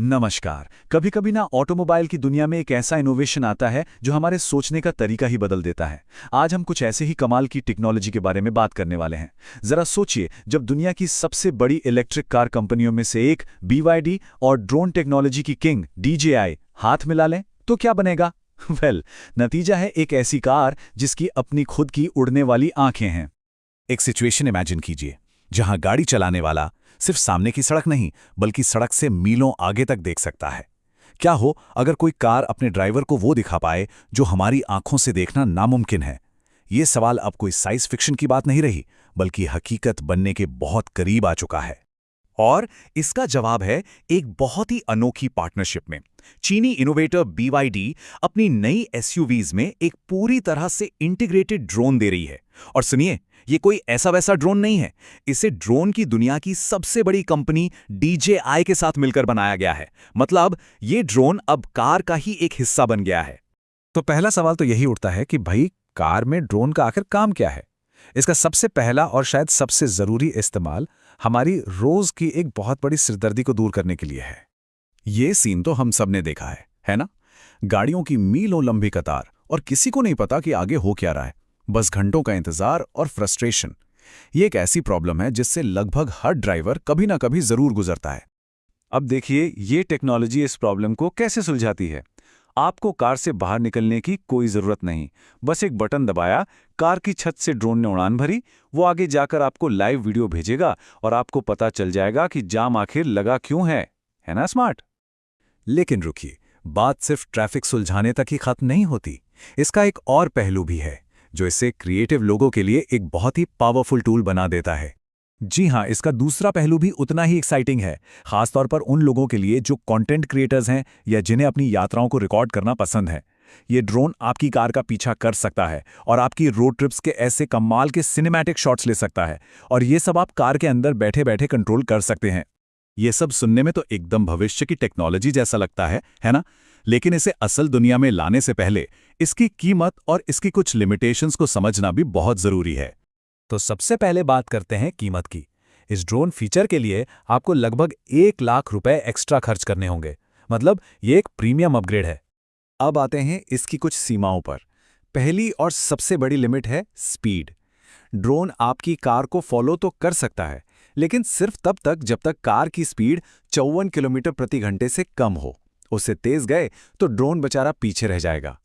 नमस्कार। कभी कभी ना ऑटोमोबाइल की दुनिया में एक ऐसा इनोवेशन आता है जो हमारे सोचने का तरीका ही बदल देता है। आज हम कुछ ऐसे ही कमाल की टेक्नोलॉजी के बारे में बात करने वाले हैं। जरा सोचिए, जब दुनिया की सबसे बड़ी इलेक्ट्रिक कार कंपनियों में से एक BYD और ड्रोन टेक्नोलॉजी की किंग DJI हाथ मिला लें तो क्या बनेगा? नतीजा है एक ऐसी कार जिसकी अपनी खुद की उड़ने वाली आंखें हैं। एक सिचुएशन इमेजिन कीजिए जहां गाड़ी चलाने वाला सिर्फ सामने की सड़क नहीं बल्कि सड़क से मीलों आगे तक देख सकता है। क्या हो अगर कोई कार अपने ड्राइवर को वो दिखा पाए जो हमारी आंखों से देखना नामुमकिन है? ये सवाल अब कोई साइंस फिक्शन की बात नहीं रही, बल्कि हकीकत बनने के बहुत करीब आ चुका है। और इसका जवाब है एक बहुत ही अनोखी पार्टनरशिप में। चीनी इनोवेटर BYD अपनी नई SUVs में एक पूरी तरह से इंटीग्रेटेड ड्रोन दे रही है। और सुनिए, ये कोई ऐसा वैसा ड्रोन नहीं है। इसे ड्रोन की दुनिया की सबसे बड़ी कंपनी DJI के साथ मिलकर बनाया गया है। मतलब ये ड्रोन अब कार का ही एक हिस्सा बन गया है। तो पहला सवाल तो यही उठता है कि भाई, कार में ड्रोन का आखिर काम क्या है? इसका सबसे पहला और शायद सबसे जरूरी इस्तेमाल हमारी रोज की एक बहुत बड़ी सिरदर्दी को दूर करने के लिए है। ये सीन तो हम सब ने देखा है ना? गाड़ियों की मीलों लंबी कतार और किसी को नहीं पता कि आगे हो क्या रहा है। बस घंटों का इंतजार और फ्रस्ट्रेशन। ये एक ऐसी प्रॉब्लम है जिससे लगभग हर ड्राइवर कभी ना कभी जरूर गुजरता है। अब देखिए, ये टेक्नोलॉजी इस प्रॉब्लम को कैसे सुलझाती है। आपको कार से बाहर निकलने की कोई ज़रूरत नहीं। बस एक बटन दबाया, कार की छत से ड्रोन ने उड़ान भरी, वो आगे जाकर आपको लाइव वीडियो भेजेगा और आपको पता चल जाएगा कि जाम आखिर लगा क्यों है ना स्मार्ट? लेकिन रुकिए, बात सिर्फ ट्रैफिक सुलझाने तक ही खत्म नहीं होती। इसका एक और पहलू भी है जो इसे क्रिएटिव लोगों के लिए एक बहुत ही पावरफुल टूल बना देता है। जी हाँ, इसका दूसरा पहलू भी उतना ही एक्साइटिंग है, खासतौर पर उन लोगों के लिए जो कंटेंट क्रिएटर्स हैं या जिन्हें अपनी यात्राओं को रिकॉर्ड करना पसंद है। ये ड्रोन आपकी कार का पीछा कर सकता है और आपकी रोड ट्रिप्स के ऐसे कमाल के सिनेमैटिक शॉट्स ले सकता है, और ये सब आप कार के अंदर बैठे बैठे कंट्रोल कर सकते हैं। ये सब सुनने में तो एकदम भविष्य की टेक्नोलॉजी जैसा लगता है ना? लेकिन इसे असल दुनिया में लाने से पहले इसकी कीमत और इसकी कुछ लिमिटेशंस को समझना भी बहुत जरूरी है। तो सबसे पहले बात करते हैं कीमत की। इस ड्रोन फीचर के लिए आपको लगभग 1 लाख रुपए एक्स्ट्रा खर्च करने होंगे। मतलब ये एक प्रीमियम अपग्रेड है। अब आते हैं इसकी कुछ सीमाओं पर। पहली और सबसे बड़ी लिमिट है स्पीड। ड्रोन आपकी कार को फॉलो तो कर सकता है, लेकिन सिर्फ तब तक जब तक कार की स्पीड 54 किलोमीटर प्रति घंटे से कम हो। उससे तेज गए तो ड्रोन बेचारा पीछे रह जाएगा।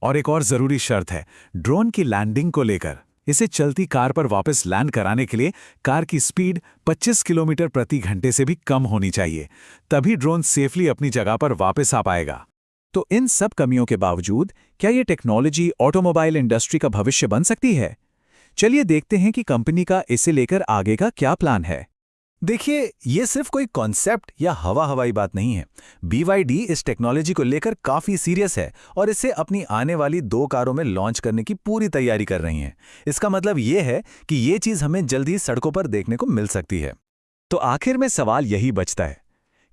और एक और जरूरी शर्त है ड्रोन की लैंडिंग को लेकर। इसे चलती कार पर वापस लैंड कराने के लिए कार की स्पीड 25 किलोमीटर प्रति घंटे से भी कम होनी चाहिए, तभी ड्रोन सेफली अपनी जगह पर वापस आ पाएगा। तो इन सब कमियों के बावजूद क्या ये टेक्नोलॉजी ऑटोमोबाइल इंडस्ट्री का भविष्य बन सकती है? चलिए देखते हैं कि कंपनी का इसे लेकर आगे का क्या प्लान है। देखिए, ये सिर्फ कोई कॉन्सेप्ट या हवाई बात नहीं है। BYD इस टेक्नोलॉजी को लेकर काफी सीरियस है और इसे अपनी आने वाली 2 कारों में लॉन्च करने की पूरी तैयारी कर रही हैं। इसका मतलब ये है कि ये चीज हमें जल्द ही सड़कों पर देखने को मिल सकती है। तो आखिर में सवाल यही बचता है,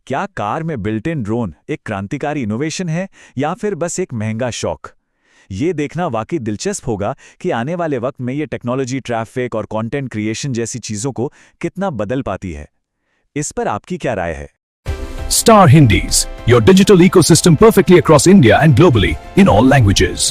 क्या कार में बिल्ट इन ड्रोन एक क्रांतिकारी इनोवेशन है या फिर बस एक महंगा शौक? ये देखना वाकई दिलचस्प होगा कि आने वाले वक्त में ये टेक्नोलॉजी ट्रैफिक और कंटेंट क्रिएशन जैसी चीजों को कितना बदल पाती है। इस पर आपकी क्या राय है? Star Hindis, your digital ecosystem perfectly across India and globally in all languages.